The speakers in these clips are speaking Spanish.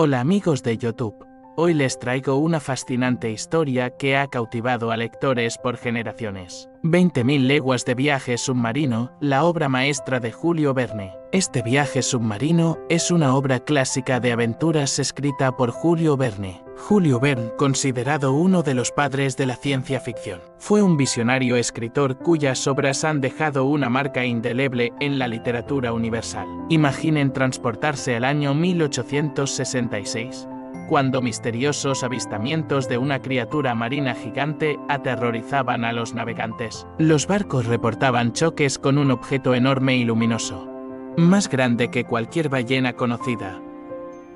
Hola amigos de YouTube. Hoy les traigo una fascinante historia que ha cautivado a lectores por generaciones. 20.000 leguas de viaje submarino, la obra maestra de Julio Verne. Este viaje submarino es una obra clásica de aventuras escrita por Julio Verne. Julio Verne, considerado uno de los padres de la ciencia ficción, fue un visionario escritor cuyas obras han dejado una marca indeleble en la literatura universal. Imaginen transportarse al año 1866. Cuando misteriosos avistamientos de una criatura marina gigante aterrorizaban a los navegantes. Los barcos reportaban choques con un objeto enorme y luminoso, más grande que cualquier ballena conocida.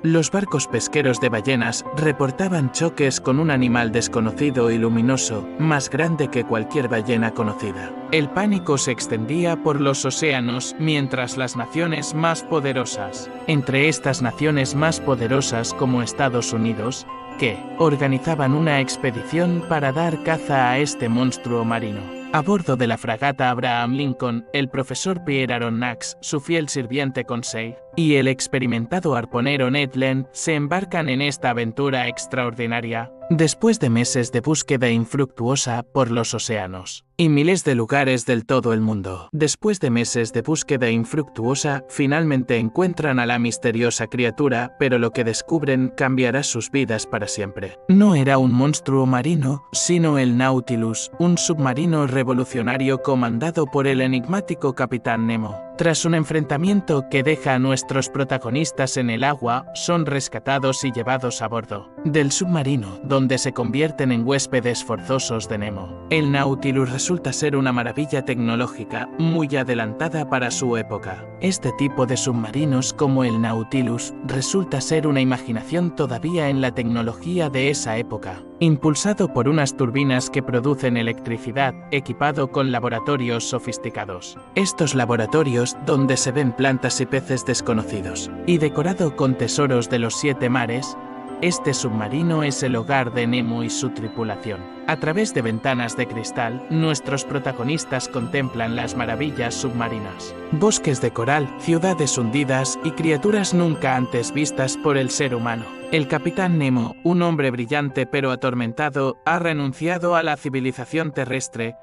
Los barcos pesqueros de ballenas reportaban choques con un animal desconocido y luminoso, más grande que cualquier ballena conocida. El pánico se extendía por los océanos mientras las naciones más poderosas, entre estas naciones más poderosas como Estados Unidos, que organizaban una expedición para dar caza a este monstruo marino. A bordo de la fragata Abraham Lincoln, el profesor Pierre Aronnax, su fiel sirviente Conseil, y el experimentado arponero Ned Land se embarcan en esta aventura extraordinaria, después de meses de búsqueda infructuosa por los océanos y miles de lugares del todo el mundo. Después de meses de búsqueda infructuosa, finalmente encuentran a la misteriosa criatura, pero lo que descubren cambiará sus vidas para siempre. No era un monstruo marino, sino el Nautilus, un submarino revolucionario comandado por el enigmático Capitán Nemo. Tras un enfrentamiento que deja a nuestros protagonistas en el agua, son rescatados y llevados a bordo del submarino, donde se convierten en huéspedes forzosos de Nemo. El Nautilus resulta ser una maravilla tecnológica, muy adelantada para su época. Este tipo de submarinos como el Nautilus resulta ser una imaginación todavía en la tecnología de esa época. Impulsado por unas turbinas que producen electricidad, equipado con laboratorios sofisticados. Estos laboratorios, donde se ven plantas y peces desconocidos, y decorado con tesoros de los 7 mares, este submarino es el hogar de Nemo y su tripulación. A través de ventanas de cristal, nuestros protagonistas contemplan las maravillas submarinas. Bosques de coral, ciudades hundidas y criaturas nunca antes vistas por el ser humano. El Capitán Nemo, un hombre brillante pero atormentado, ha renunciado a la civilización terrestre.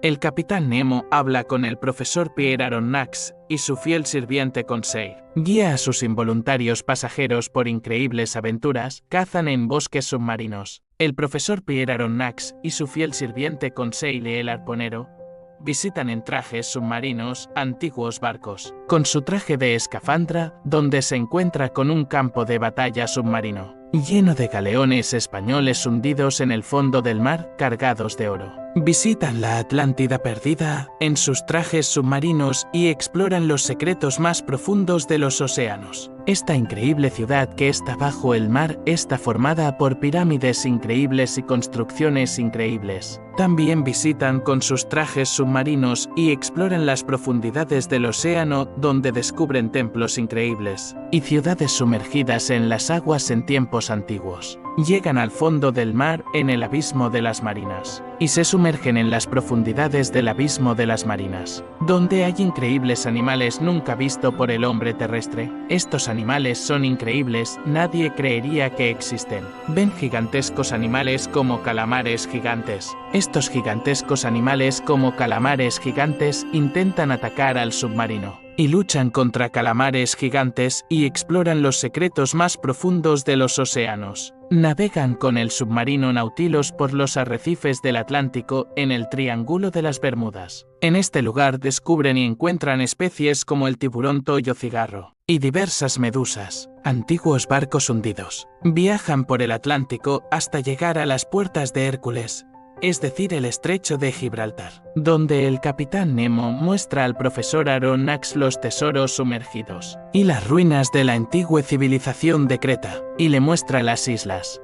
El Capitán Nemo habla con el profesor Pierre Aronnax y su fiel sirviente Conseil. Guía a sus involuntarios pasajeros por increíbles aventuras, cazan en bosques submarinos. El profesor Pierre Aronnax y su fiel sirviente Conseil y el arponero visitan en trajes submarinos antiguos barcos, con su traje de escafandra, donde se encuentra con un campo de batalla submarino, lleno de galeones españoles hundidos en el fondo del mar, cargados de oro. Visitan la Atlántida perdida en sus trajes submarinos y exploran los secretos más profundos de los océanos. Esta increíble ciudad que está bajo el mar está formada por pirámides increíbles y construcciones increíbles. También visitan con sus trajes submarinos y exploran las profundidades del océano, donde descubren templos increíbles y ciudades sumergidas en las aguas en tiempos antiguos. Llegan al fondo del mar en el abismo de las marinas y se sumergen en las profundidades del abismo de las marinas, donde hay increíbles animales nunca vistos por el hombre terrestre. Estos animales son increíbles, nadie creería que existen. Ven gigantescos animales como calamares gigantes. Estos gigantescos animales como calamares gigantes intentan atacar al submarino y luchan contra calamares gigantes y exploran los secretos más profundos de los océanos. Navegan con el submarino Nautilus por los arrecifes del Atlántico en el Triángulo de las Bermudas. En este lugar descubren y encuentran especies como el tiburón toyo cigarro y diversas medusas. Antiguos barcos hundidos. Viajan por el Atlántico hasta llegar a las puertas de Hércules, es decir, el estrecho de Gibraltar, donde el Capitán Nemo muestra al profesor Aronnax los tesoros sumergidos y las ruinas de la antigua civilización de Creta, y le muestra las islas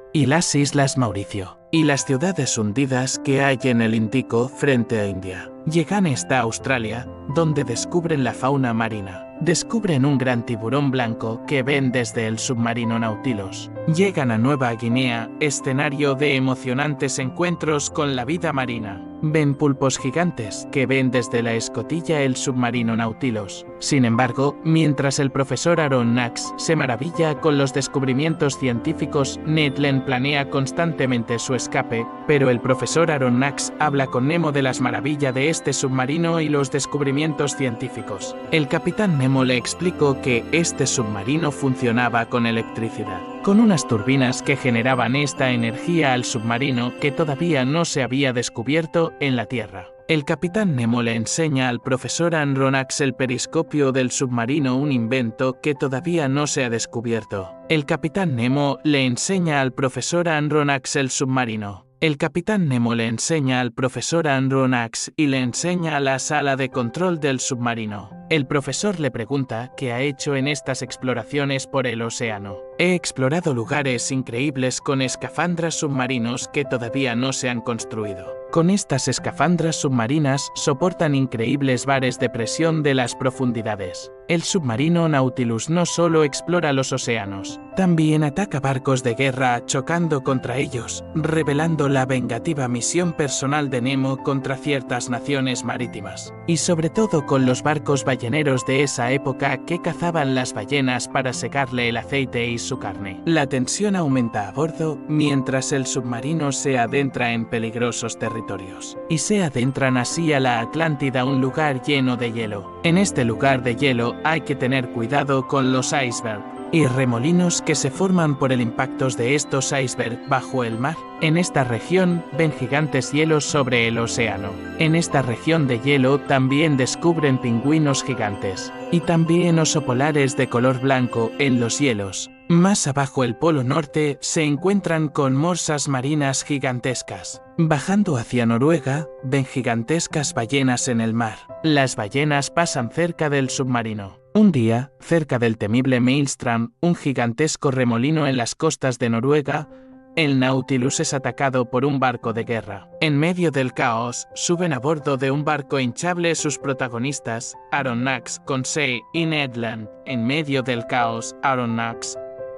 Mauricio, y las ciudades hundidas que hay en el Índico frente a India. Llegan hasta Australia, donde descubren la fauna marina. Descubren un gran tiburón blanco que ven desde el submarino Nautilus. Llegan a Nueva Guinea, escenario de emocionantes encuentros con la vida marina. ven pulpos gigantes que ven desde la escotilla el submarino Nautilus. Sin embargo, mientras el profesor Aaron Knox se maravilla con los descubrimientos científicos, Ned Land planea constantemente su escape, pero el profesor Aaron Knox habla con Nemo de las maravillas de este submarino y los descubrimientos científicos. El capitán Nemo le explicó que este submarino funcionaba con electricidad, con unas turbinas que generaban esta energía al submarino que todavía no se había descubierto en la Tierra. El capitán Nemo le enseña al profesor Aaron Knox el periscopio del submarino, un invento que todavía no se ha descubierto. El capitán Nemo le enseña al profesor Aaron Knox el submarino. El capitán Nemo le enseña al profesor Aaron Knox y le enseña la sala de control del submarino. El profesor le pregunta qué ha hecho en estas exploraciones por el océano. He explorado lugares increíbles con escafandras submarinos que todavía no se han construido. Con estas escafandras submarinas soportan increíbles bares de presión de las profundidades. El submarino Nautilus no solo explora los océanos, también ataca barcos de guerra chocando contra ellos, revelando la vengativa misión personal de Nemo contra ciertas naciones marítimas. Y sobre todo con los barcos balleneros de esa época que cazaban las ballenas para secarle el aceite y su carne. La tensión aumenta a bordo mientras el submarino se adentra en peligrosos territorios. Y se adentran así a la Atlántida, un lugar lleno de hielo. En este lugar de hielo hay que tener cuidado con los icebergs y remolinos que se forman por el impacto de estos icebergs bajo el mar. En esta región ven gigantes hielos sobre el océano. En esta región de hielo también descubren pingüinos gigantes y también osos polares de color blanco en los hielos. Más abajo el Polo Norte se encuentran con morsas marinas gigantescas. Bajando hacia Noruega, ven gigantescas ballenas en el mar. Las ballenas pasan cerca del submarino. Un día, cerca del temible Maelstrom, un gigantesco remolino en las costas de Noruega, el Nautilus es atacado por un barco de guerra. En medio del caos, suben a bordo de un barco hinchable sus protagonistas, Aaron Knox, Conseil y Ned Land. En medio del caos, Aaron Knox,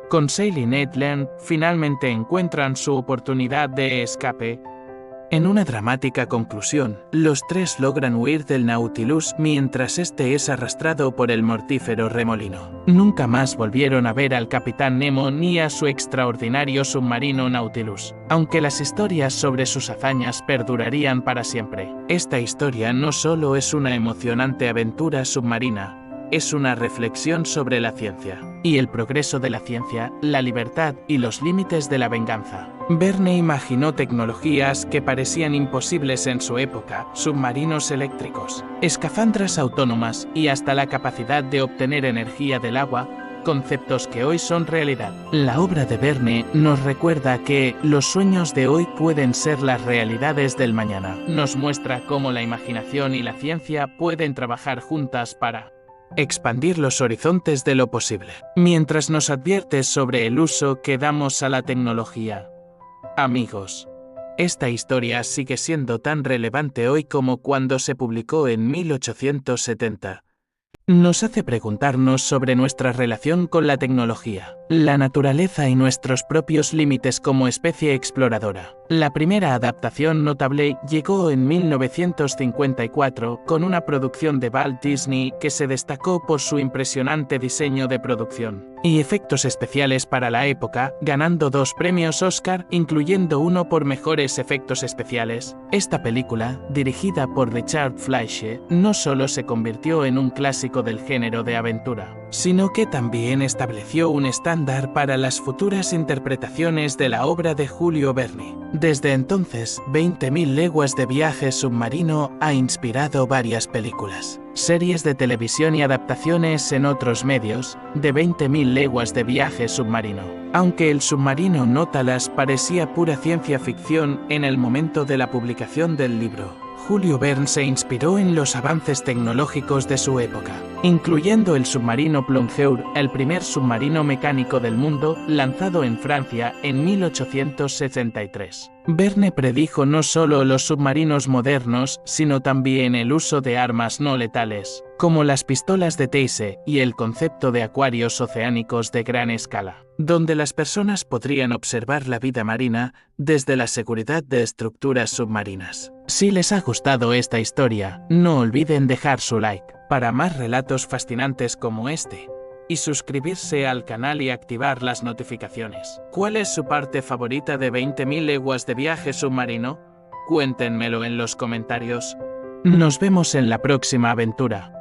Conseil y Ned Land finalmente encuentran su oportunidad de escape. En una dramática conclusión, los tres logran huir del Nautilus mientras este es arrastrado por el mortífero remolino. Nunca más volvieron a ver al capitán Nemo ni a su extraordinario submarino Nautilus, aunque las historias sobre sus hazañas perdurarían para siempre. Esta historia no solo es una emocionante aventura submarina, es una reflexión sobre la ciencia y el progreso de la ciencia, la libertad y los límites de la venganza. Verne imaginó tecnologías que parecían imposibles en su época, submarinos eléctricos, escafandras autónomas y hasta la capacidad de obtener energía del agua, conceptos que hoy son realidad. La obra de Verne nos recuerda que los sueños de hoy pueden ser las realidades del mañana. Nos muestra cómo la imaginación y la ciencia pueden trabajar juntas para expandir los horizontes de lo posible, mientras nos advierte sobre el uso que damos a la tecnología. Amigos, esta historia sigue siendo tan relevante hoy como cuando se publicó en 1870. Nos hace preguntarnos sobre nuestra relación con la tecnología, la naturaleza y nuestros propios límites como especie exploradora. La primera adaptación notable llegó en 1954 con una producción de Walt Disney que se destacó por su impresionante diseño de producción y efectos especiales para la época, ganando 2 premios Oscar, incluyendo uno por mejores efectos especiales. Esta película, dirigida por Richard Fleischer, no solo se convirtió en un clásico del género de aventura, sino que también estableció un estándar para las futuras interpretaciones de la obra de Julio Verne. Desde entonces, 20.000 leguas de viaje submarino ha inspirado varias películas, series de televisión y adaptaciones en otros medios, de 20.000 leguas de viaje submarino. Aunque el submarino Nautilus parecía pura ciencia ficción en el momento de la publicación del libro, Julio Verne se inspiró en los avances tecnológicos de su época, incluyendo el submarino Plongeur, el primer submarino mecánico del mundo, lanzado en Francia en 1873. Verne predijo no solo los submarinos modernos, sino también el uso de armas no letales, como las pistolas de Teise y el concepto de acuarios oceánicos de gran escala, donde las personas podrían observar la vida marina desde la seguridad de estructuras submarinas. Si les ha gustado esta historia, no olviden dejar su like para más relatos fascinantes como este, y suscribirse al canal y activar las notificaciones. ¿Cuál es su parte favorita de 20.000 leguas de viaje submarino? Cuéntenmelo en los comentarios. Nos vemos en la próxima aventura.